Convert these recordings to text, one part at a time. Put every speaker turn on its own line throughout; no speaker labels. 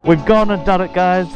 We've gone and done it, guys.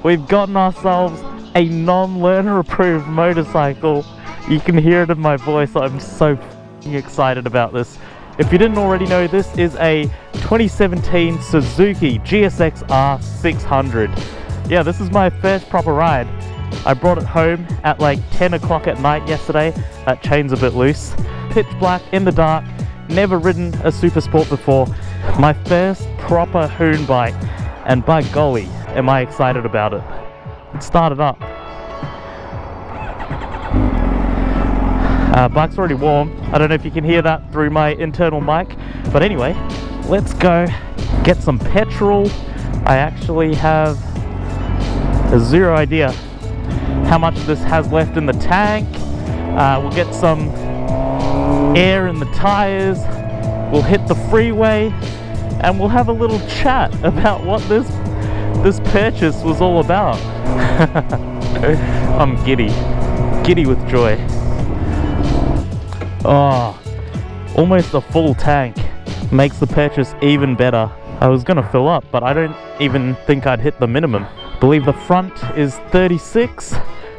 We've gotten ourselves a non-learner approved motorcycle. You can hear it in my voice. I'm so f***ing excited about this. If you didn't already know, this is a 2017 Suzuki GSX-R 600. Yeah, this is my first proper ride. I brought it home at like 10 o'clock at night yesterday. That chain's a bit loose. Pitch black, in the dark, never ridden a super sport before. My first proper Hoon bike, and by golly, am I excited about it. Let's start it up. Bike's already warm. I don't know if you can hear that through my internal mic, but anyway, let's go get some petrol. I actually have zero idea how much this has left in the tank. We'll get some air in the tires, we'll hit the freeway, and we'll have a little chat about what this purchase was all about. I'm giddy with joy. Oh, almost a full tank makes the purchase even better. I was gonna fill up, but I don't even think I'd hit the minimum. I believe the front is 36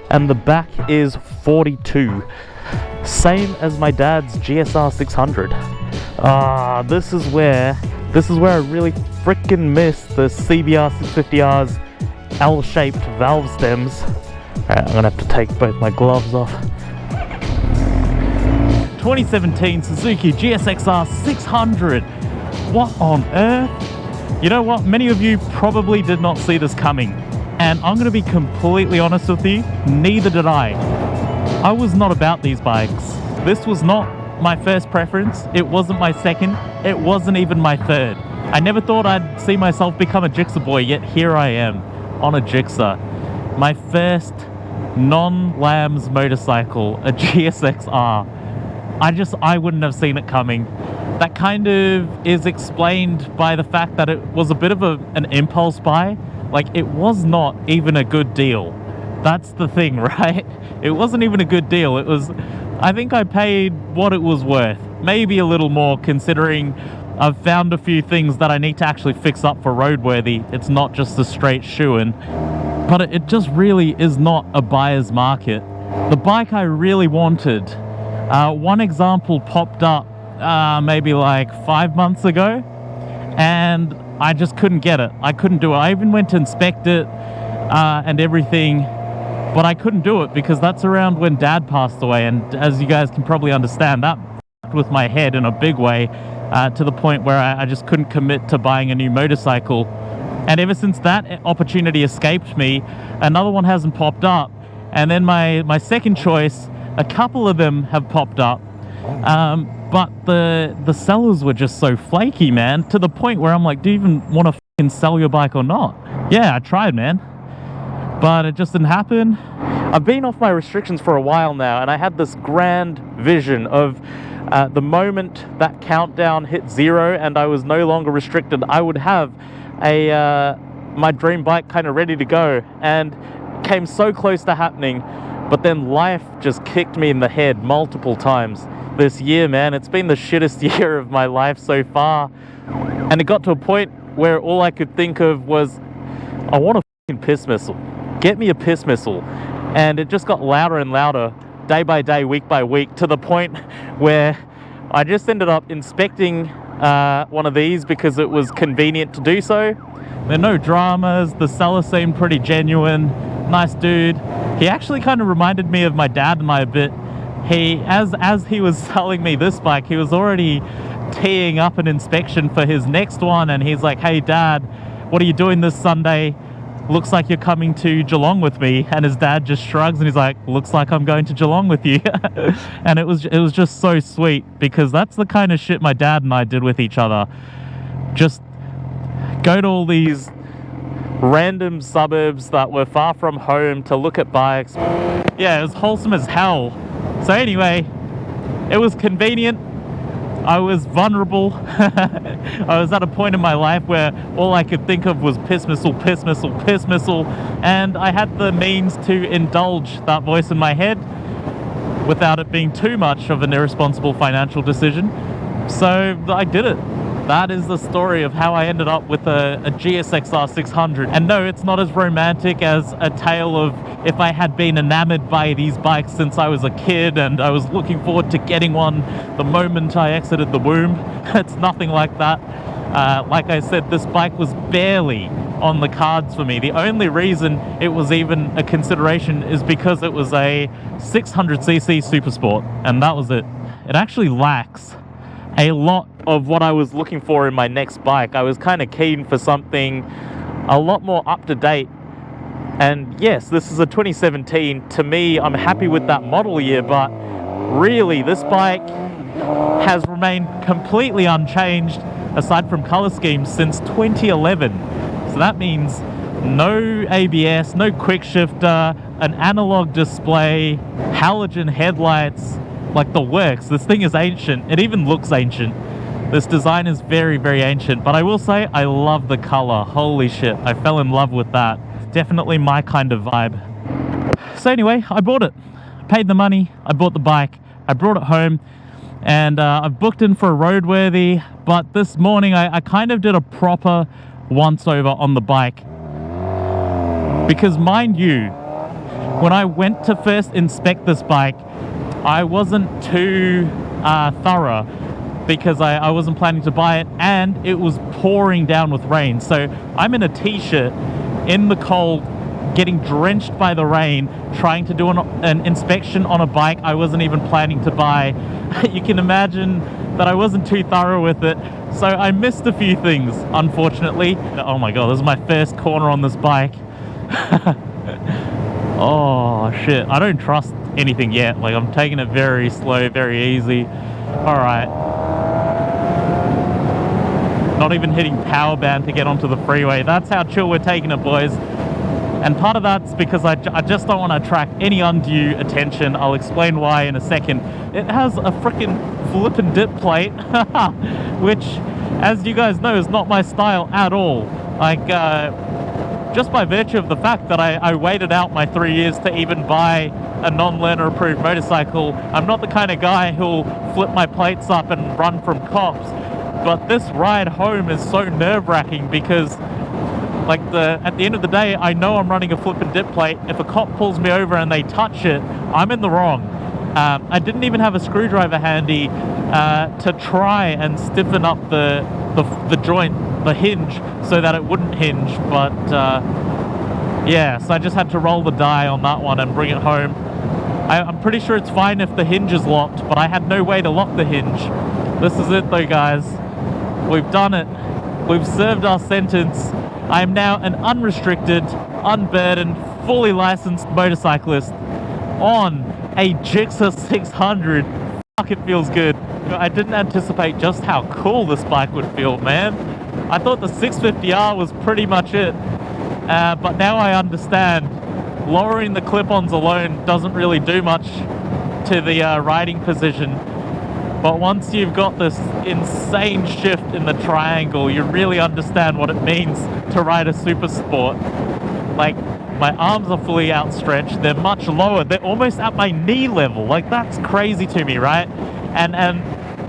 and the back is 42. Same as my dad's GSR 600. This is where I really freaking miss the CBR 650R's L-shaped valve stems. Alright, I'm gonna have to take both my gloves off. 2017 Suzuki GSX-R 600. What on earth? You know what? Many of you probably did not see this coming. And I'm going to be completely honest with you, neither did I. I was not about these bikes. This was not my first preference. It wasn't my second. It wasn't even my third. I never thought I'd see myself become a Gixxer boy, yet here I am on a Gixxer. My first non-lambs motorcycle, a GSX-R. I wouldn't have seen it coming. That kind of is explained by the fact that it was a bit of an impulse buy. Like, it was not even a good deal. That's the thing, right? It wasn't even a good deal. It was, I think I paid what it was worth. Maybe a little more, considering I've found a few things that I need to actually fix up for roadworthy. It's not just a straight shoe-in. But it just really is not a buyer's market. The bike I really wanted, one example popped up maybe like 5 months ago, and I just couldn't get it. I couldn't do it. I even went to inspect it and everything, but I couldn't do it because that's around when Dad passed away, and as you guys can probably understand, that f***ed with my head in a big way, to the point where I just couldn't commit to buying a new motorcycle. And ever since that opportunity escaped me, another one hasn't popped up, and then my second choice, a couple of them have popped up, but the sellers were just so flaky, man, to the point where I'm like, do you even want to fucking sell your bike or not? Yeah, I tried, man, but it just didn't happen. I've been off my restrictions for a while now, and I had this grand vision of the moment that countdown hit 0 and I was no longer restricted, I would have my dream bike kind of ready to go, and came so close to happening. But then life just kicked me in the head multiple times this year, man. It's been the shittest year of my life so far. And it got to a point where all I could think of was, I want a fucking piss missile. Get me a piss missile. And it just got louder and louder, day by day, week by week, to the point where I just ended up inspecting one of these because it was convenient to do so. There are no dramas. The seller seemed pretty genuine. Nice dude. He actually kind of reminded me of my dad and I a bit. As he was selling me this bike, he was already teeing up an inspection for his next one, and he's like, hey Dad, what are you doing this Sunday? Looks like you're coming to Geelong with me. And his dad just shrugs and he's like, looks like I'm going to Geelong with you. And it was just so sweet, because that's the kind of shit my dad and I did with each other. Just go to all these random suburbs that were far from home to look at bikes. Yeah, it was wholesome as hell. So anyway, it was convenient. I was vulnerable. I was at a point in my life where all I could think of was piss missile, piss missile, piss missile, and I had the means to indulge that voice in my head without it being too much of an irresponsible financial decision. So I did it. that is the story of how I ended up with a GSXR 600. And no, it's not as romantic as a tale of if I had been enamored by these bikes since I was a kid and I was looking forward to getting one the moment I exited the womb. It's nothing like that. Like I said, this bike was barely on the cards for me. The only reason it was even a consideration is because it was a 600cc Super Sport, and that was it. It actually lacks a lot of what I was looking for in my next bike. I was kind of keen for something a lot more up to date. And yes, this is a 2017. To me, I'm happy with that model year, but really this bike has remained completely unchanged aside from color schemes since 2011. So that means no ABS, no quick shifter, an analog display, halogen headlights, like the works. This thing is ancient. It even looks ancient. This design is very, very ancient, but I will say I love the color. Holy shit, I fell in love with that. Definitely my kind of vibe. So anyway, I bought it. Paid the money, I bought the bike, I brought it home, and I've booked in for a roadworthy, but this morning I kind of did a proper once-over on the bike. Because mind you, when I went to first inspect this bike, I wasn't too thorough because I wasn't planning to buy it, and it was pouring down with rain. So I'm in a t-shirt in the cold, getting drenched by the rain, trying to do an inspection on a bike I wasn't even planning to buy. You can imagine that I wasn't too thorough with it, so I missed a few things, unfortunately. Oh my god, this is my first corner on this bike. Oh shit, I don't trust anything yet. Like, I'm taking it very slow, very easy. Alright. Not even hitting power band to get onto the freeway. That's how chill we're taking it, boys. And part of that's because I just don't want to attract any undue attention. I'll explain why in a second. It has a freaking flip and dip plate, which, as you guys know, is not my style at all. Like, just by virtue of the fact that I waited out my 3 years to even buy a non-learner approved motorcycle, I'm not the kind of guy who'll flip my plates up and run from cops. But this ride home is so nerve-wracking because, like, at the end of the day, I know I'm running a flip and dip plate. If a cop pulls me over and they touch it, I'm in the wrong. I didn't even have a screwdriver handy to try and stiffen up the joint, the hinge, so that it wouldn't hinge. But yeah, so I just had to roll the die on that one and bring it home. I'm pretty sure it's fine if the hinge is locked, but I had no way to lock the hinge. This is it though, guys. We've done it. We've served our sentence. I am now an unrestricted, unburdened, fully licensed motorcyclist on a Gixxer 600. Fuck, it feels good. I didn't anticipate just how cool this bike would feel, man. I thought the 650R was pretty much it. But now I understand. Lowering the clip-ons alone doesn't really do much to the riding position. But once you've got this insane shift in the triangle, you really understand what it means to ride a super sport. Like, my arms are fully outstretched, they're much lower, they're almost at my knee level. Like, that's crazy to me, right? And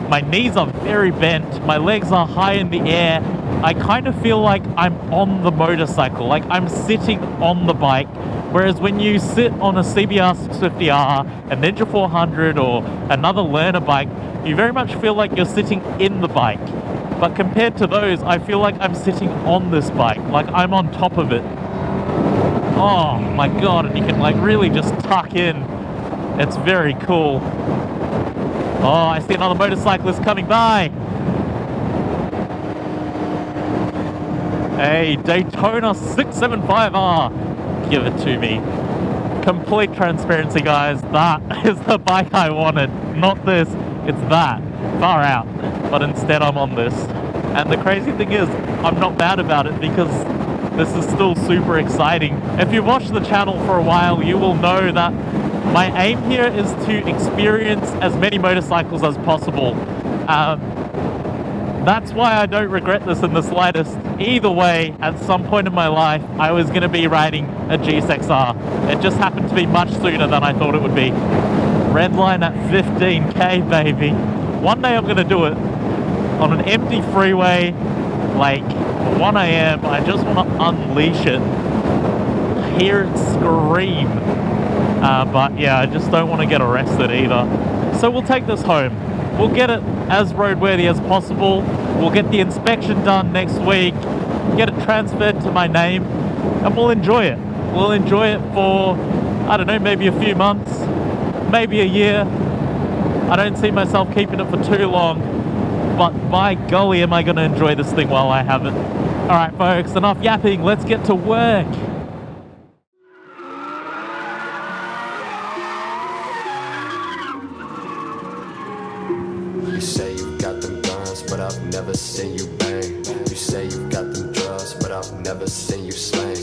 my knees are very bent, my legs are high in the air. I kind of feel like I'm on the motorcycle, like I'm sitting on the bike. Whereas when you sit on a CBR 650R, a Ninja 400, or another learner bike, you very much feel like you're sitting in the bike. But compared to those, I feel like I'm sitting on this bike, like I'm on top of it. Oh my god, and you can like really just tuck in. It's very cool. Oh, I see another motorcyclist coming by. Hey, Daytona 675R. Give it to me. Complete transparency, guys. That is the bike I wanted. Not this, it's that. Far out. But instead I'm on this. And the crazy thing is, I'm not bad about it because this is still super exciting. If you've watched the channel for a while, you will know that my aim here is to experience as many motorcycles as possible. That's why I don't regret this in the slightest. Either way, at some point in my life, I was going to be riding a GSXR. It just happened to be much sooner than I thought it would be. Red line at 15k, baby. One day I'm going to do it. on an empty freeway, like 1 a.m. I just want to unleash it, hear it scream. But yeah, I just don't want to get arrested either. So we'll take this home. We'll get it as roadworthy as possible. We'll get the inspection done next week, get it transferred to my name, and we'll enjoy it. We'll enjoy it for, I don't know, maybe a few months, maybe a year. I don't see myself keeping it for too long, but by golly, am I going to enjoy this thing while I have it. All right, folks, enough yapping. Let's get to work.
You say you've got them guns, but I've never seen you bang. You say you've got them drugs, but I've never seen you slang.